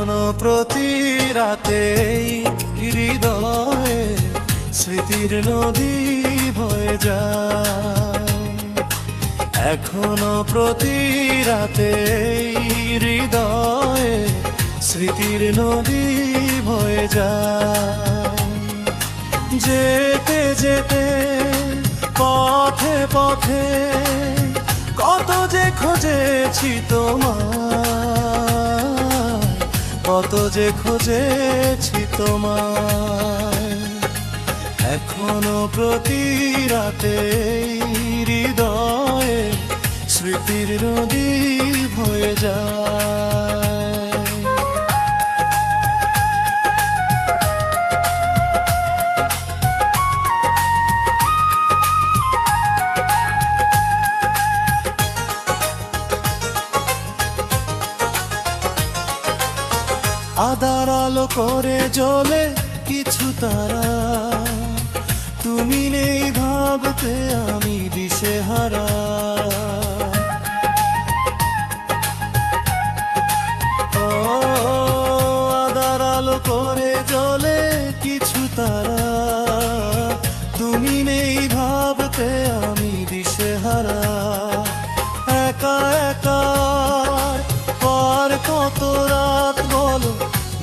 এখনো প্রতি রাতেই হৃদয়ে স্মৃতির নদী বয়ে যায়। এখনো প্রতি রাতেই হৃদয়ে স্মৃতির নদী বয়ে যায়। যেতে যেতে পথে পথে কত যে খুঁজেছি তোমায়, কত যে খুঁজেছি তোমায়। এখনো প্রতি রাতে হৃদয়ে স্মৃতির নদী বয়ে যায়। আধার আলো করে জ্বলে কিছু তারা, তুমি নেই ভাবতে আমি দিশেহারা। ও আধার আলো করে জ্বলে কিছু তারা, তুমি নেই ভাবতে আমি দিশেহারা। একা একা আর কত রাত বলো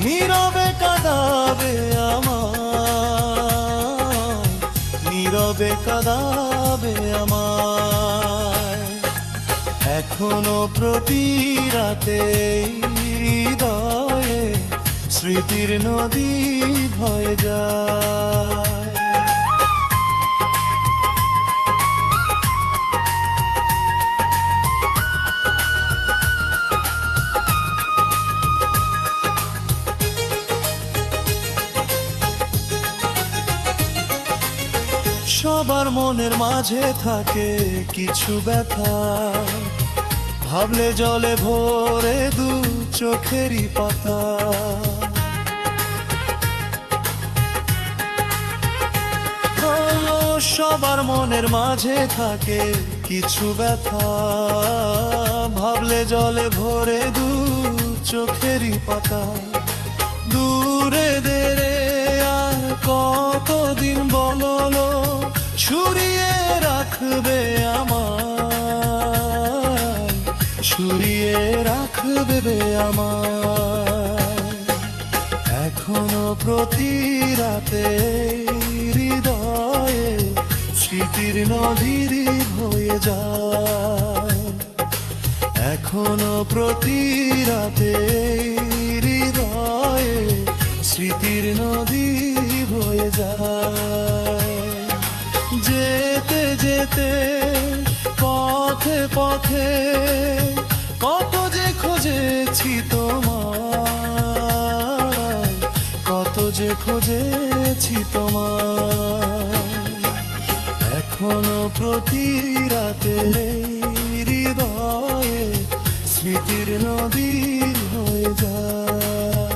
নীরবে কাঁদাবে আমায়, নীরবে কাঁদাবে আমায়। এখনো প্রতি রাতে হৃদয়ে স্মৃতির নদী বয়ে যায়। সবার মনের মাঝে থাকে কিছু ব্যথা, ভাবলে জলে ভরে দু চোখেরই পাতা। সবার মনের মাঝে থাকে কিছু ব্যথা, ভাবলে জলে ভরে দু চোখেরই পাতা। দূরে দেরে আর কতদিন বললো সুরিয়ে রাখবে আমায়, সুরিয়ে রাখবে আমায়। এখনো প্রতি রাতে হৃদয়ে স্মৃতির নদীর বয়ে যায়। এখনো প্রতি রাতে হৃদয়ে স্মৃতির নদী বয়ে যায়। যেতে যেতে পথে পথে কত যে খুঁজেছি তোমায়, কত যে খুঁজেছি তোমায়। এখনো প্রতি রাতে হৃদয়ে স্মৃতির নদী হয়ে যায়।